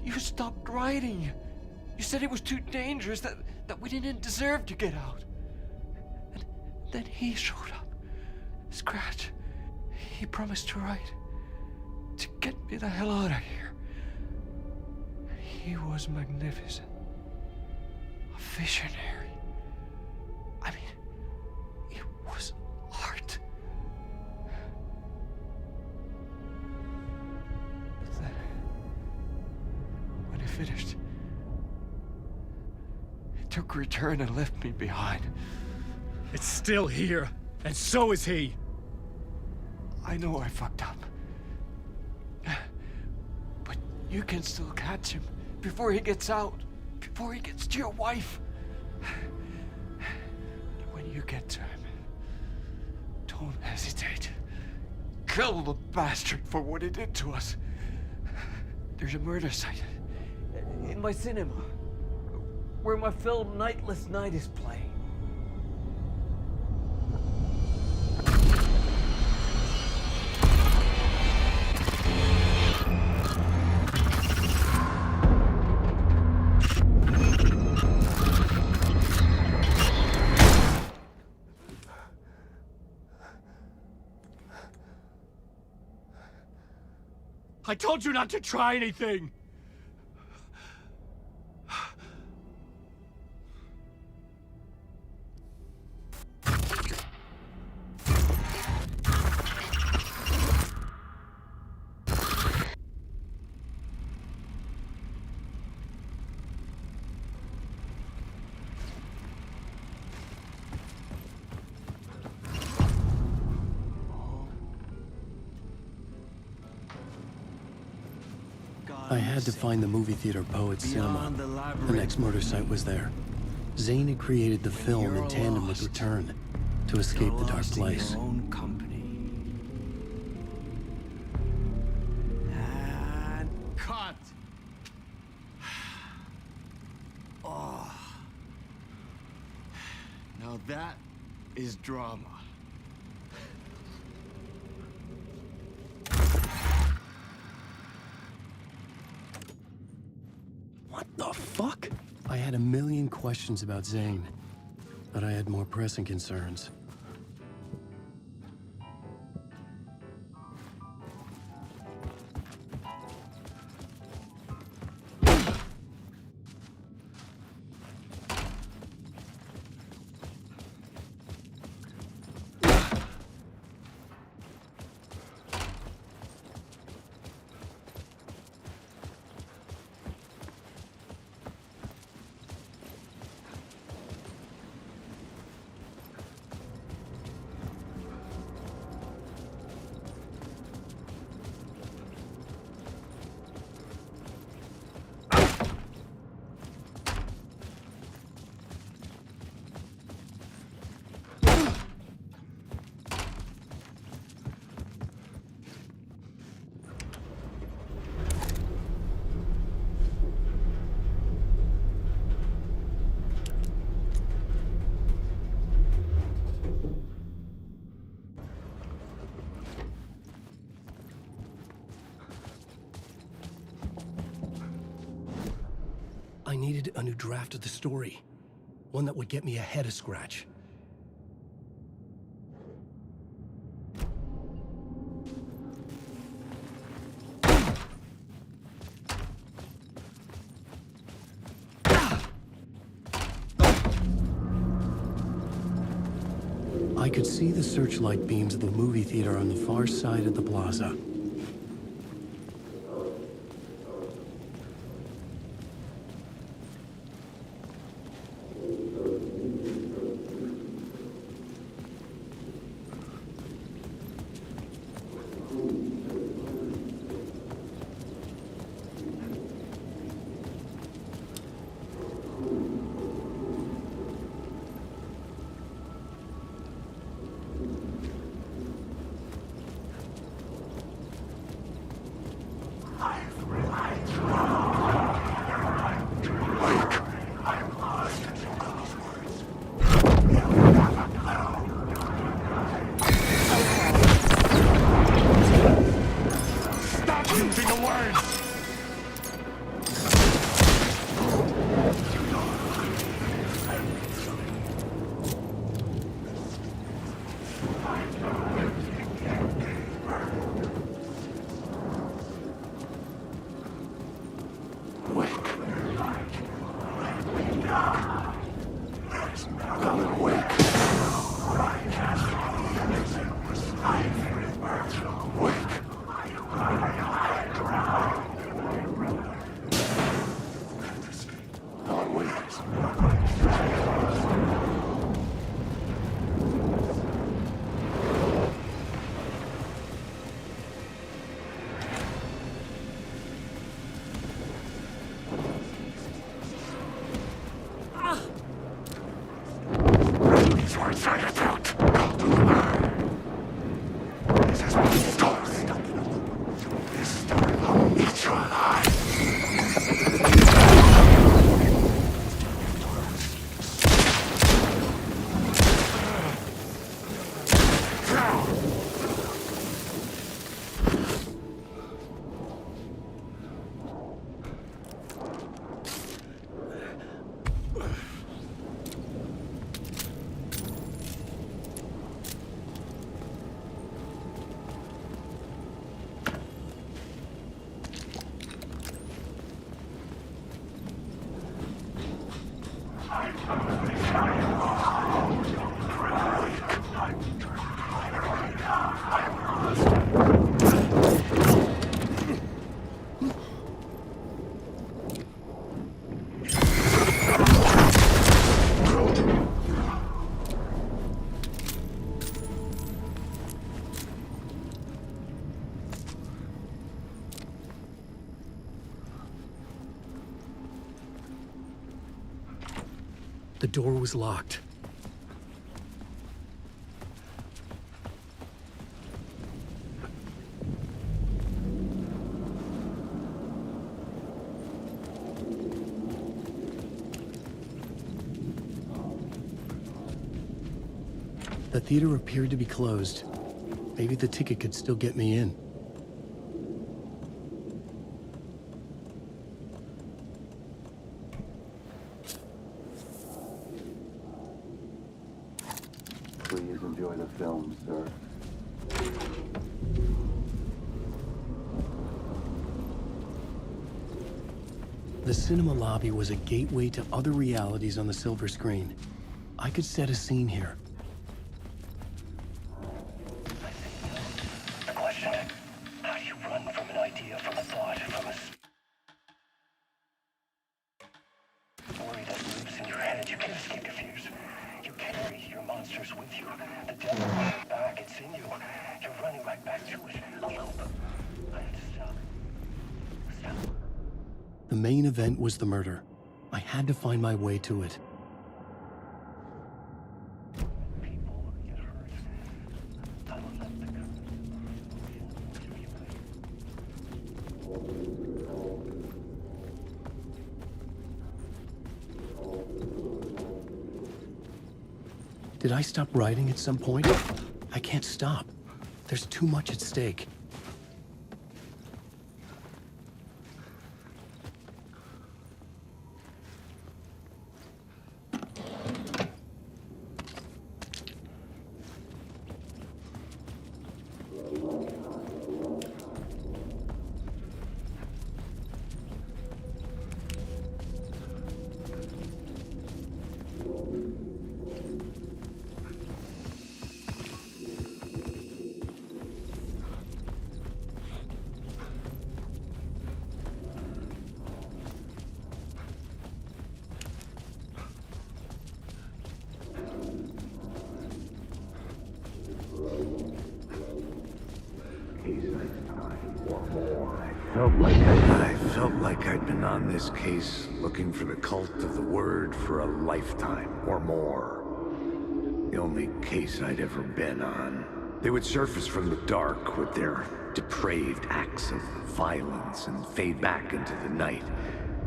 You stopped writing. You said it was too dangerous, that we didn't deserve to get out. And then he showed up. Scratch. He promised to write. To get me the hell out of here. He was magnificent. A visionary. I mean, it was art. But then, when he finished, he took a return and left me behind. It's still here, and so is he. I know I fucked up. But you can still catch him before he gets out, before he gets to your wife. When you get to him, don't hesitate. Kill the bastard for what he did to us. There's a murder site in my cinema where my film Nightless Night is playing. I told you not to try anything! I had to find the movie theater Poet Cinema. The next murder site was there. Zane had created the film in tandem with Return to escape the dark place. And Cut! Oh. Now that is drama. What the fuck? I had a million questions about Zane, but I had more pressing concerns. I needed a new draft of the story. One that would get me ahead of Scratch. I could see the searchlight beams of the movie theater on the far side of the plaza. The door was locked. The theater appeared to be closed. Maybe the ticket could still get me in. Please enjoy the film, sir. The cinema lobby was a gateway to other realities on the silver screen. I could set a scene here. The question, how do you run from an idea, from a thought, from a story that moves in your head? You can't escape your fears. You carry your monsters with you. The devil is back, it's in you. You're running right back to it. A loop. I have to stop. Stop. The main event was the murder. I had to find my way to it. People get hurt. I will let the gun. Did I stop writing at some point? I can't stop. There's too much at stake. I felt like I'd been on this case looking for the cult of the word for a lifetime or more. The only case I'd ever been on. They would surface from the dark with their depraved acts of violence and fade back into the night,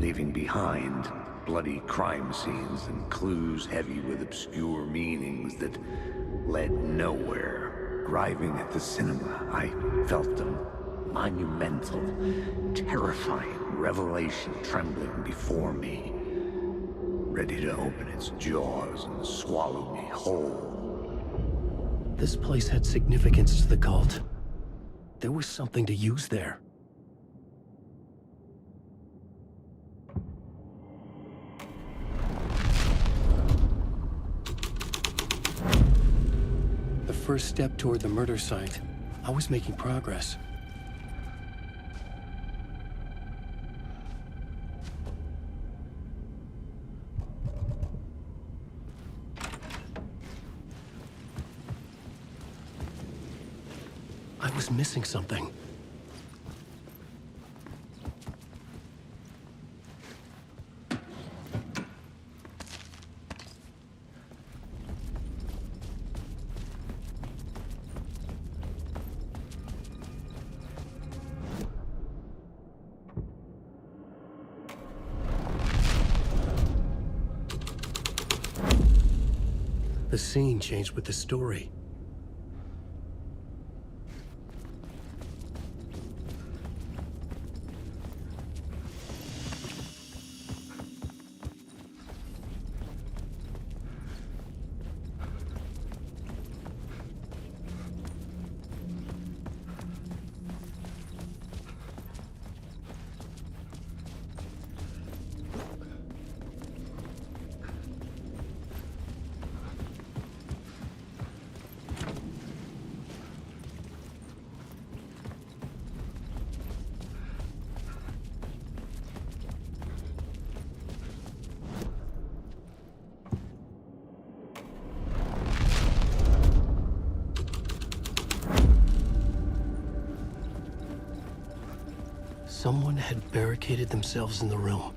leaving behind bloody crime scenes and clues heavy with obscure meanings that led nowhere. Arriving at the cinema, I felt a monumental, terrifying revelation trembling before me, ready to open its jaws and swallow me whole. This place had significance to the cult. There was something to use there. The first step toward the murder site. I was making progress. I was missing something. The scene changed with the story. Someone had barricaded themselves in the room.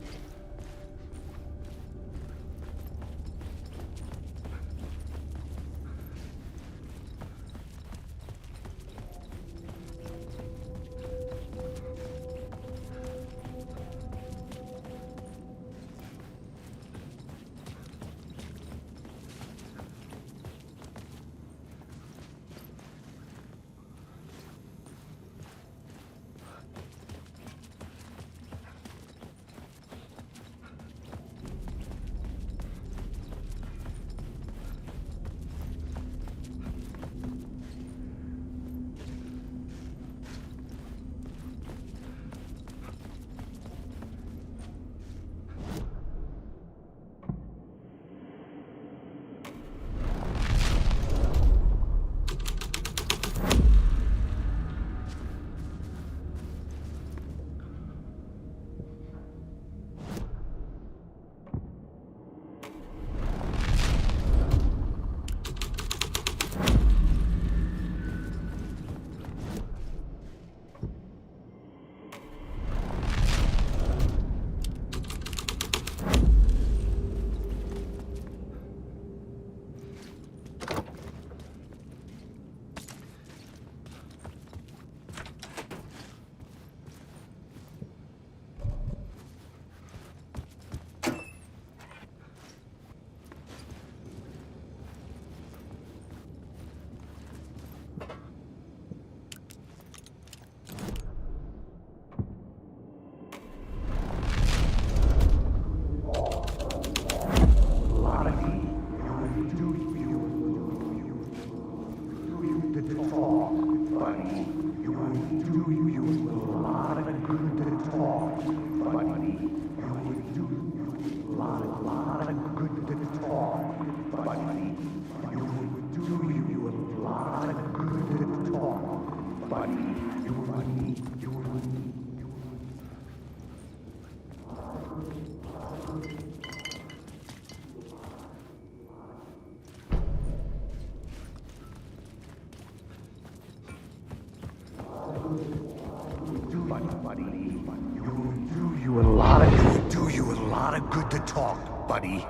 Do you a lot of good to talk, buddy.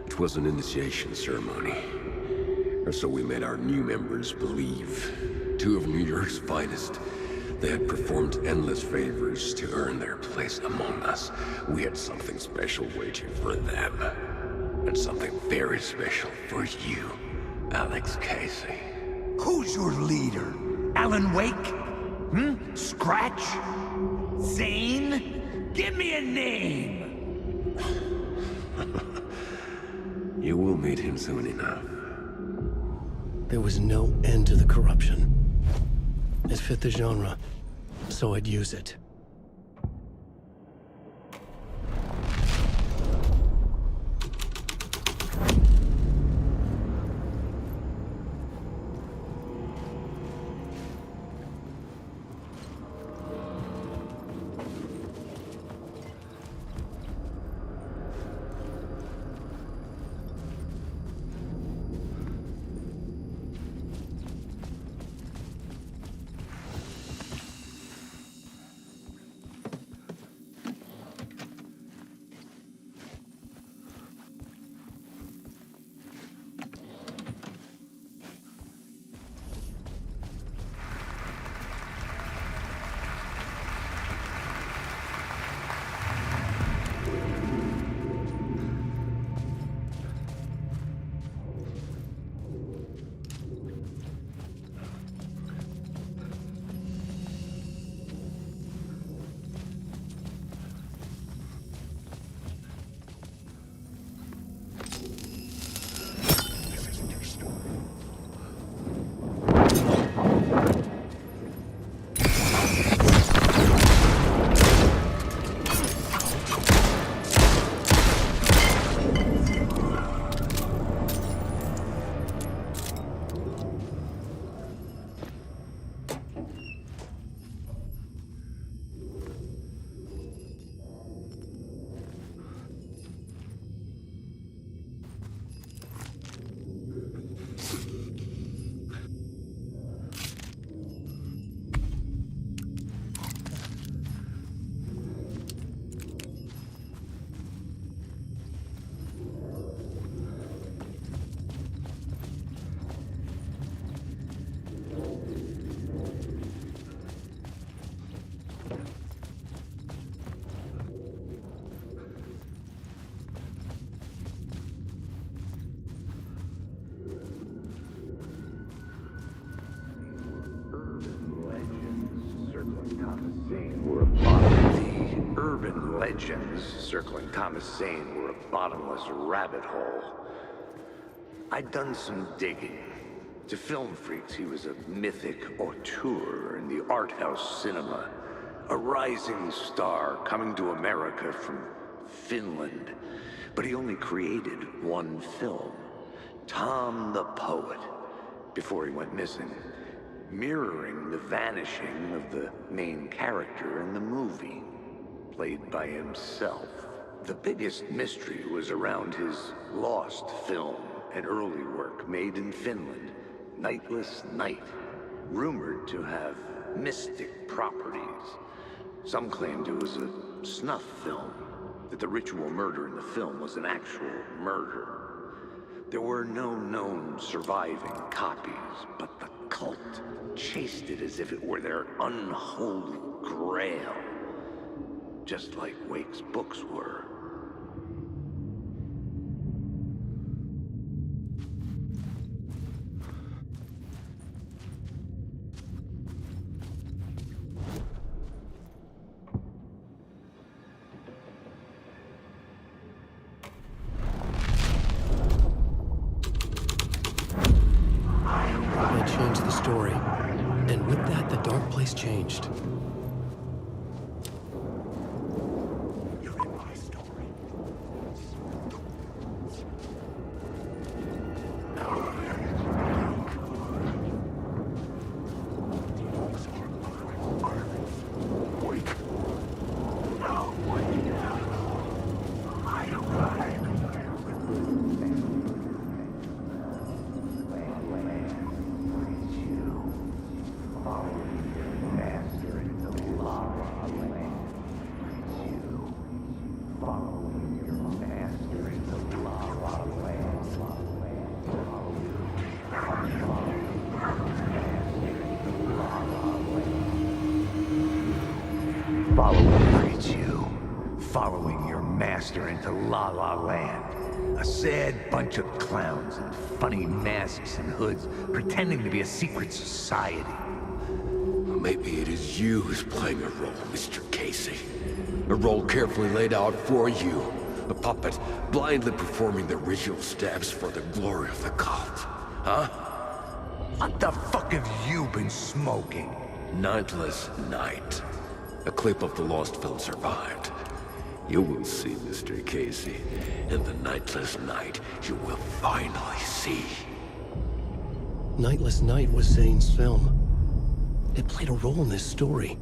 It was an initiation ceremony. Or so we made our new members believe. Two of New York's finest. They had performed endless favors to earn their place among us. We had something special waiting for them. And something very special for you, Alex Casey. Who's your leader? Alan Wake? Scratch? Zane? Give me a name! You will meet him soon enough. There was no end to the corruption. It fit the genre, so I'd use it. Urban legends circling Thomas Zane were a bottomless rabbit hole. I'd done some digging. To film freaks, he was a mythic auteur in the art house cinema. A rising star coming to America from Finland. But he only created one film, Tom the Poet, before he went missing, mirroring the vanishing of the main character in the movie, played by himself. The biggest mystery was around his lost film, an early work made in Finland, Nightless Night, rumored to have mystic properties. Some claimed it was a snuff film, that the ritual murder in the film was an actual murder. There were no known surviving copies, but the cult chased it as if it were their unholy grail, just like Wake's books were. I changed the story, and with that, the dark place changed. You're in my story. Look at you. Following your master into La La Land. A sad bunch of clowns in funny masks and hoods, pretending to be a secret society. Maybe it is you who's playing a role, Mr. Casey. A role carefully laid out for you. A puppet, blindly performing the ritual steps for the glory of the cult. Huh? What the fuck have you been smoking? Nightless Night. A clip of the lost film survived. You will see, Mr. Casey. In the Nightless Night, you will finally see. Nightless Night was Zane's film. It played a role in this story.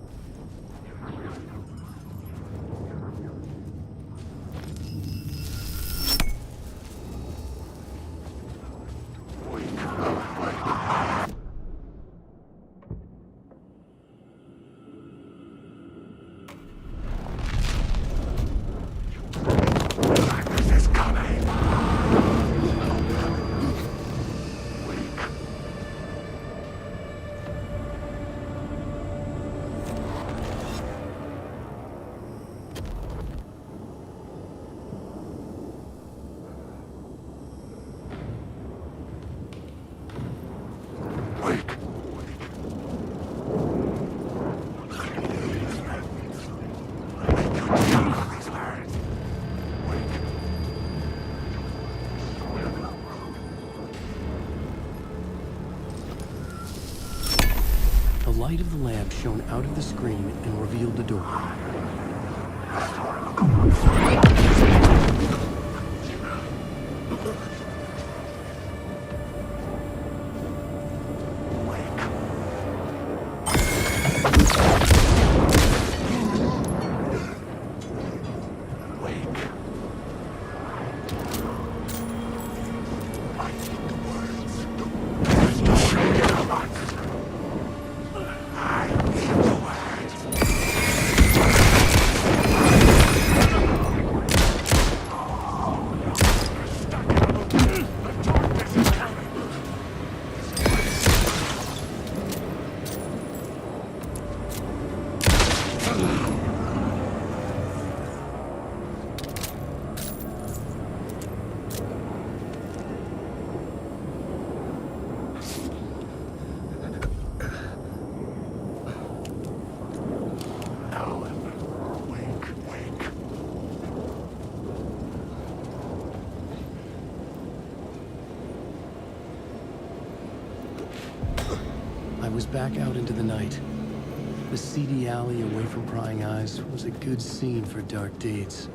The light of the lamp shone out of the screen and revealed the door. I was back out into the night. The seedy alley away from prying eyes was a good scene for dark deeds.